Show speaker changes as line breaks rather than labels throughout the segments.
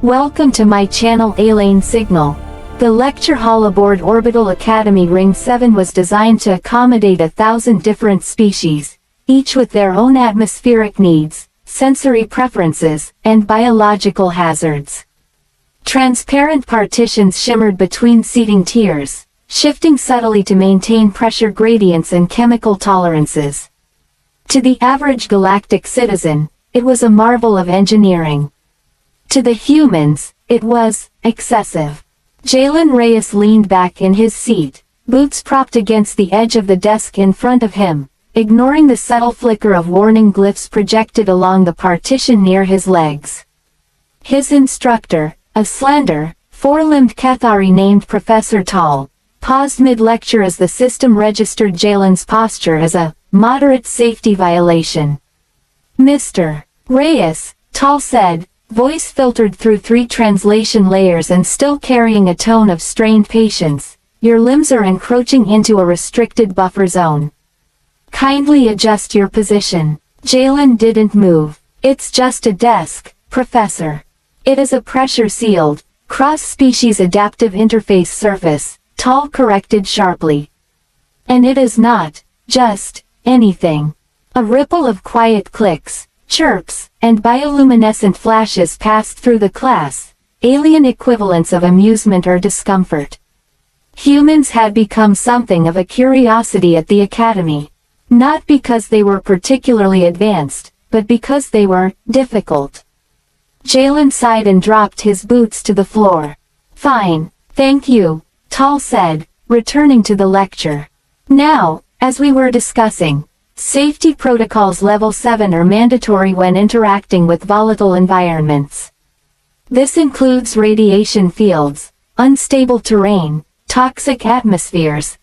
Welcome to my channel Alien Signal. The lecture hall aboard Orbital Academy Ring 7 was designed to accommodate 1,000 different species, each with their own atmospheric needs, sensory preferences, and biological hazards. Transparent partitions shimmered between seating tiers, shifting subtly to maintain pressure gradients and chemical tolerances. To the average galactic citizen, it was a marvel of engineering. To the humans, it was excessive. Jalen Reyes leaned back in his seat, boots propped against the edge of the desk in front of him, ignoring the subtle flicker of warning glyphs projected along the partition near his legs. His instructor, a slender, four-limbed Cathari named Professor Tall, paused mid-lecture as the system registered Jalen's posture as a moderate safety violation. "Mr. Reyes," Tall said, voice filtered through 3 translation layers and still carrying a tone of strained patience, "your limbs are encroaching into a restricted buffer zone. Kindly adjust your position." Jalen didn't move. "It's just a desk, Professor. It is a pressure-sealed, cross-species adaptive interface surface," Tall corrected sharply. "And it is not just anything." A ripple of quiet clicks, chirps, and bioluminescent flashes passed through the class, alien equivalents of amusement or discomfort. Humans had become something of a curiosity at the academy. Not because they were particularly advanced, but because they were difficult. Jalen sighed and dropped his boots to the floor. "Fine, thank you," Tall said, returning to the lecture. "Now, as we were discussing, safety protocols level 7 are mandatory when interacting with volatile environments. This includes radiation fields, unstable terrain, toxic atmospheres,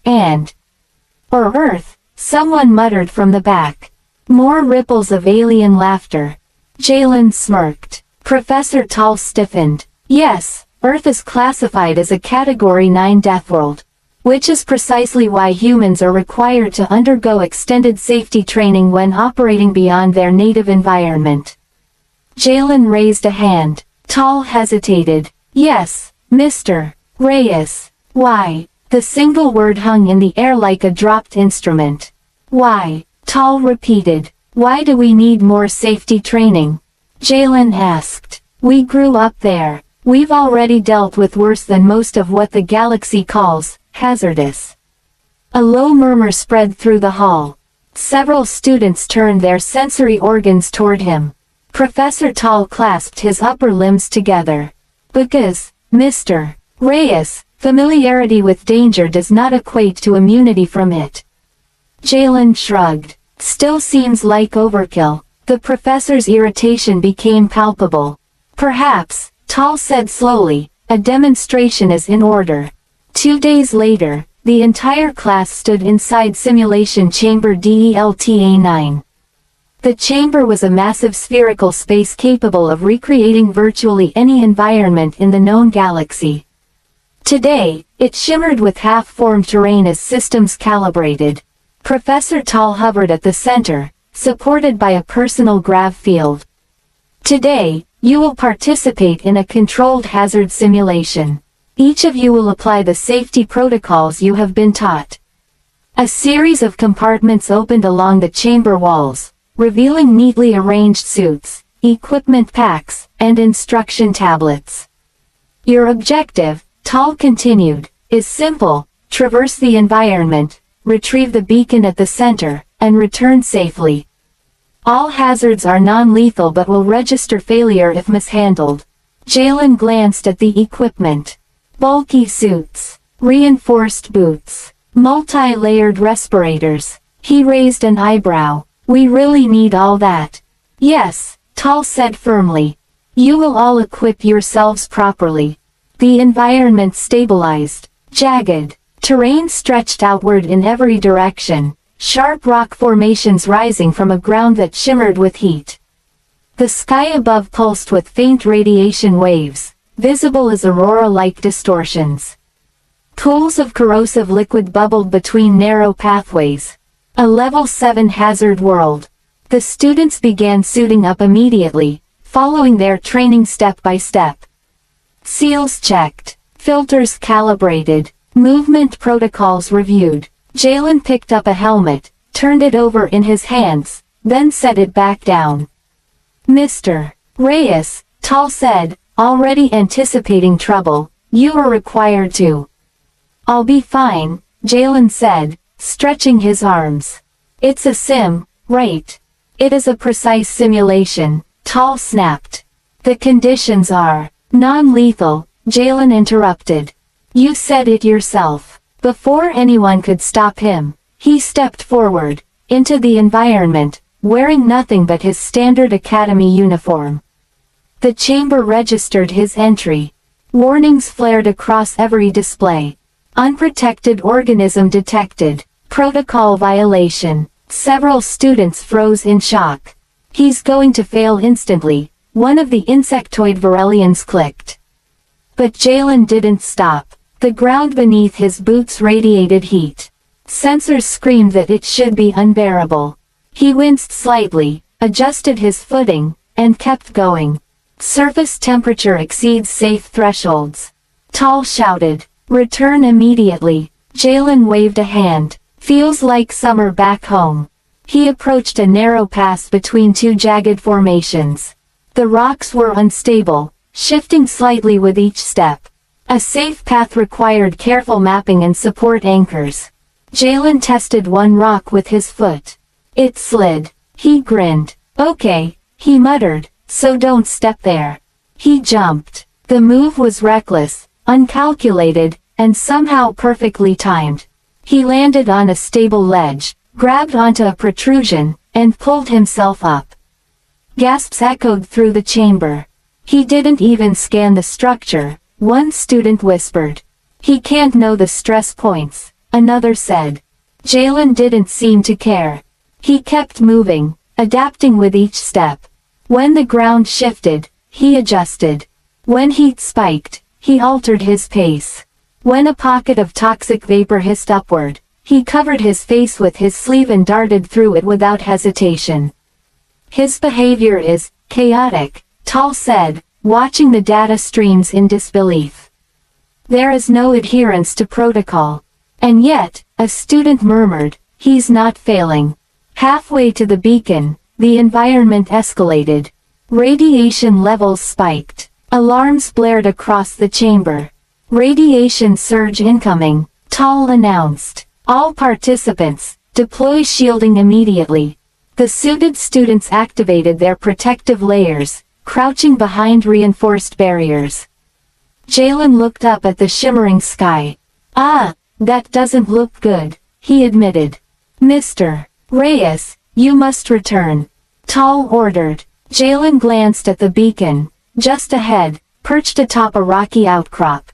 or Earth," someone muttered from the back. More ripples of alien laughter. Jalen smirked. Professor Tall stiffened. "Yes, Earth is classified as a Category 9 Deathworld, which is precisely why humans are required to undergo extended safety training when operating beyond their native environment." Jalen raised a hand. Tall hesitated. "Yes, Mr. Reyes." "Why?" The single word hung in the air like a dropped instrument. "Why?" Tall repeated. "Why do we need more safety training?" Jalen asked. "We grew up there. We've already dealt with worse than most of what the galaxy calls hazardous." A low murmur spread through the hall. Several students turned their sensory organs toward him. Professor Tall clasped his upper limbs together. "Because, Mr. Reyes, familiarity with danger does not equate to immunity from it." Jalen shrugged. "Still seems like overkill." The professor's irritation became palpable. "Perhaps," Tall said slowly, "a demonstration is in order." 2 days later, the entire class stood inside Simulation Chamber DELTA-9. The chamber was a massive spherical space capable of recreating virtually any environment in the known galaxy. Today, it shimmered with half-formed terrain as systems calibrated. Professor Tall hovered at the center, supported by a personal grav field. "Today, you will participate in a controlled hazard simulation. Each of you will apply the safety protocols you have been taught." A series of compartments opened along the chamber walls, revealing neatly arranged suits, equipment packs, and instruction tablets. "Your objective," Tall continued, "is simple: traverse the environment, retrieve the beacon at the center, and return safely. All hazards are non-lethal but will register failure if mishandled." Jalen glanced at the equipment. Bulky suits, reinforced boots, multi-layered respirators. He raised an eyebrow. "We really need all that." "Yes," Tall said firmly. "You will all equip yourselves properly." The environment stabilized. Jagged terrain stretched outward in every direction, sharp rock formations rising from a ground that shimmered with heat. The sky above pulsed with faint radiation waves, visible as aurora-like distortions. Pools of corrosive liquid bubbled between narrow pathways. A level 7 hazard world. The students began suiting up immediately, following their training step by step. Seals checked. Filters calibrated. Movement protocols reviewed. Jalen picked up a helmet, turned it over in his hands, then set it back down. Mr. Reyes, Tal said, already anticipating trouble, you are required to. I'll be fine, Jalen said, stretching his arms. It's a sim, right? It is a precise simulation, Tal snapped. The conditions are non-lethal, Jalen interrupted. You said it yourself. Before anyone could stop him, he stepped forward, into the environment, wearing nothing but his standard academy uniform. The chamber registered his entry. Warnings flared across every display. Unprotected organism detected. Protocol violation. Several students froze in shock. He's going to fail instantly, one of the insectoid Virelians clicked. But Jalen didn't stop. The ground beneath his boots radiated heat. Sensors screamed that it should be unbearable. He winced slightly, adjusted his footing, and kept going. Surface temperature exceeds safe thresholds. Tal shouted, return immediately. Jalen waved a hand. Feels like summer back home. He approached a narrow pass between two jagged formations. The rocks were unstable, shifting slightly with each step. A safe path required careful mapping and support anchors. Jalen tested one rock with his foot. It slid. He grinned. Okay, he muttered, so don't step there. He jumped. The move was reckless, uncalculated, and somehow perfectly timed. He landed on a stable ledge, grabbed onto a protrusion, and pulled himself up. Gasps echoed through the chamber. He didn't even scan the structure, one student whispered. He can't know the stress points, another said. Jalen didn't seem to care. He kept moving, adapting with each step. When the ground shifted, he adjusted. When heat spiked, he altered his pace. When a pocket of toxic vapor hissed upward, he covered his face with his sleeve and darted through it without hesitation. His behavior is chaotic, Tal said, watching the data streams in disbelief. There is no adherence to protocol. And yet, a student murmured, he's not failing. Halfway to the beacon, the environment escalated. Radiation levels spiked. Alarms blared across the chamber. Radiation surge incoming, Tal announced. All participants, deploy shielding immediately. The suited students activated their protective layers, crouching behind reinforced barriers. Jalen looked up at the shimmering sky. Ah, that doesn't look good, he admitted. Mr. Reyes, you must return. Tal ordered. Jalen glanced at the beacon, just ahead, perched atop a rocky outcrop.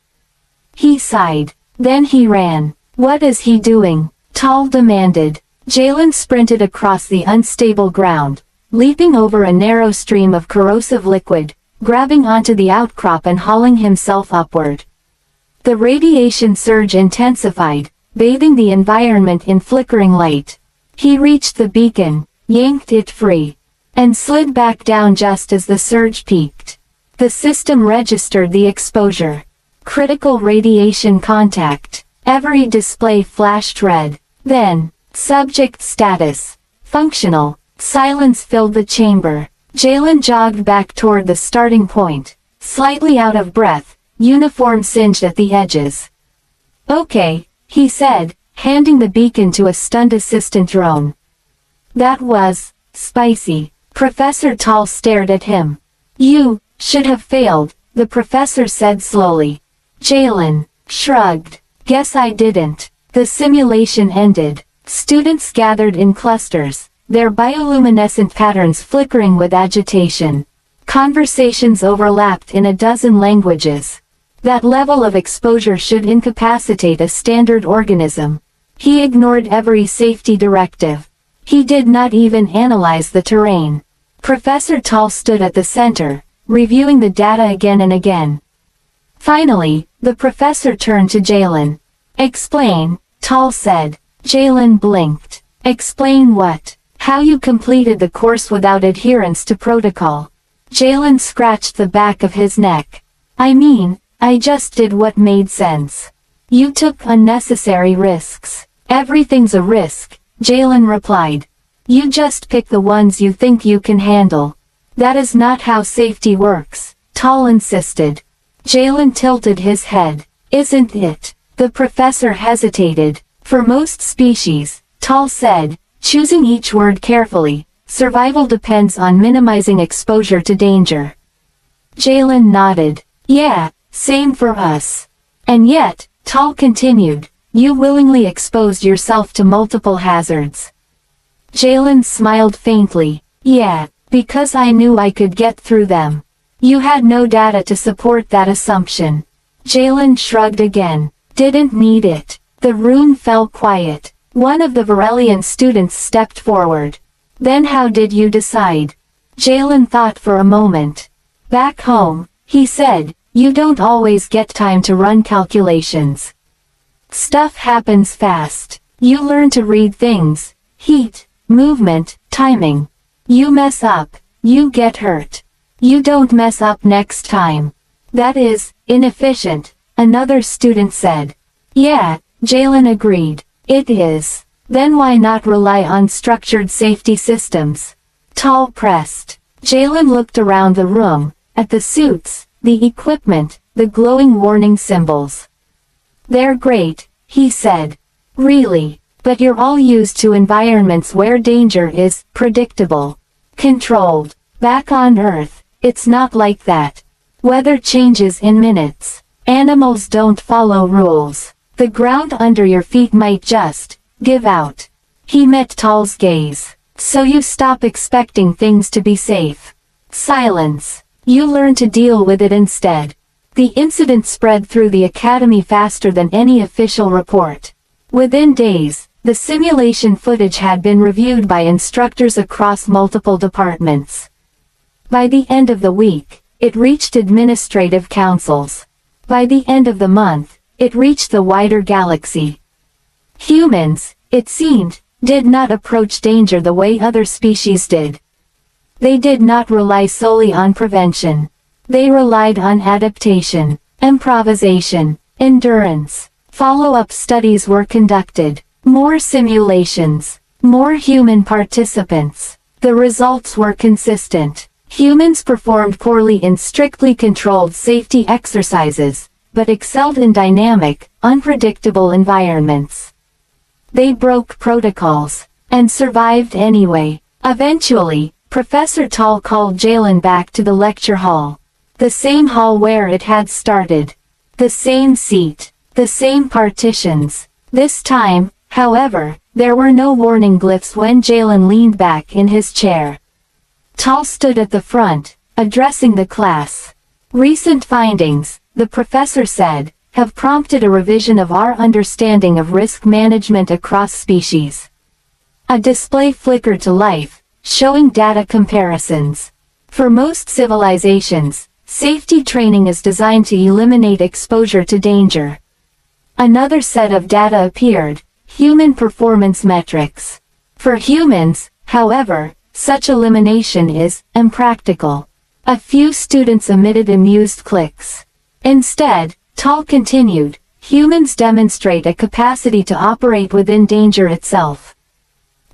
He sighed. Then he ran. What is he doing? Tal demanded. Jalen sprinted across the unstable ground, leaping over a narrow stream of corrosive liquid, grabbing onto the outcrop and hauling himself upward. The radiation surge intensified, bathing the environment in flickering light. He reached the beacon, yanked it free, and slid back down just as the surge peaked. The system registered the exposure. Critical radiation contact. Every display flashed red. Then, subject status. Functional. Silence filled the chamber. Jalen jogged back toward the starting point, slightly out of breath, uniform singed at the edges. Okay, he said, handing the beacon to a stunned assistant drone. That was spicy. Professor Tal stared at him. You should have failed, the professor said slowly. Jalen shrugged. Guess I didn't. The simulation ended. Students gathered in clusters, their bioluminescent patterns flickering with agitation. Conversations overlapped in a dozen languages. That level of exposure should incapacitate a standard organism. He ignored every safety directive. He did not even analyze the terrain. Professor Tal stood at the center, reviewing the data again and again. Finally, the professor turned to Jalen. Explain, Tal said. Jalen blinked. Explain what? How you completed the course without adherence to protocol. Jalen scratched the back of his neck. I mean, I just did what made sense. You took unnecessary risks. Everything's a risk, Jalen replied. You just pick the ones you think you can handle. That is not how safety works, Tal insisted. Jalen tilted his head. Isn't it? The professor hesitated. For most species, Tal said, choosing each word carefully, survival depends on minimizing exposure to danger. Jalen nodded. Yeah, same for us. And yet, Tal continued, you willingly exposed yourself to multiple hazards. Jalen smiled faintly. Yeah, because I knew I could get through them. You had no data to support that assumption. Jalen shrugged again. Didn't need it. The room fell quiet. One of the Varelian students stepped forward. Then how did you decide? Jalen thought for a moment. Back home, he said, you don't always get time to run calculations. Stuff happens fast. You learn to read things. Heat, movement, timing. You mess up, you get hurt. You don't mess up next time. That is, inefficient, another student said. Yeah, Jalen agreed. It is. Then why not rely on structured safety systems? Tal pressed. Jalen looked around the room, at the suits, the equipment, the glowing warning symbols. They're great, he said. Really, but you're all used to environments where danger is predictable, controlled. Back on Earth, it's not like that. Weather changes in minutes. Animals don't follow rules. The ground under your feet might just give out. He met Tal's gaze. So you stop expecting things to be safe. Silence. You learn to deal with it instead. The incident spread through the academy faster than any official report. Within days, the simulation footage had been reviewed by instructors across multiple departments. By the end of the week, it reached administrative councils. By the end of the month, it reached the wider galaxy. Humans, it seemed, did not approach danger the way other species did. They did not rely solely on prevention. They relied on adaptation, improvisation, endurance. Follow-up studies were conducted. More simulations. More human participants. The results were consistent. Humans performed poorly in strictly controlled safety exercises, but excelled in dynamic, unpredictable environments. They broke protocols, and survived anyway. Eventually, Professor Tal called Jalen back to the lecture hall. The same hall where it had started. The same seat. The same partitions. This time, however, there were no warning glyphs when Jalen leaned back in his chair. Tal stood at the front, addressing the class. Recent findings, the professor said, have prompted a revision of our understanding of risk management across species. A display flickered to life, showing data comparisons. For most civilizations, safety training is designed to eliminate exposure to danger. Another set of data appeared, human performance metrics. For humans, however, such elimination is impractical. A few students emitted amused clicks. Instead, Tal continued, humans demonstrate a capacity to operate within danger itself.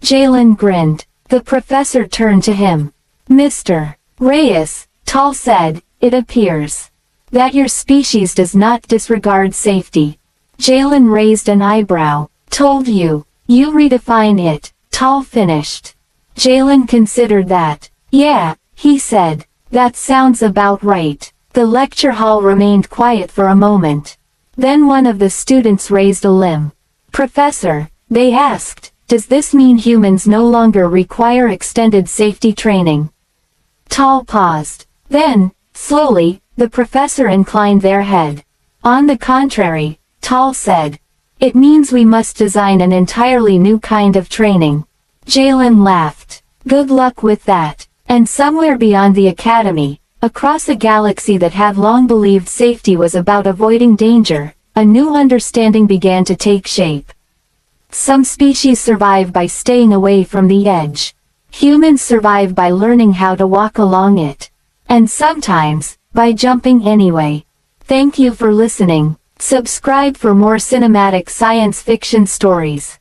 Jalen grinned. The professor turned to him. Mr. Reyes, Tal said, it appears that your species does not disregard safety. Jalen raised an eyebrow. Told you. You redefine it, Tal finished. Jalen considered that. Yeah, he said. That sounds about right. The lecture hall remained quiet for a moment. Then one of the students raised a limb. Professor, they asked, does this mean humans no longer require extended safety training? Tal paused. Then, slowly, the professor inclined their head. On the contrary, Tal said. It means we must design an entirely new kind of training. Jalen laughed. Good luck with that. And somewhere beyond the academy, across a galaxy that had long believed safety was about avoiding danger, a new understanding began to take shape. Some species survive by staying away from the edge. Humans survive by learning how to walk along it. And sometimes, by jumping anyway. Thank you for listening. Subscribe for more cinematic science fiction stories.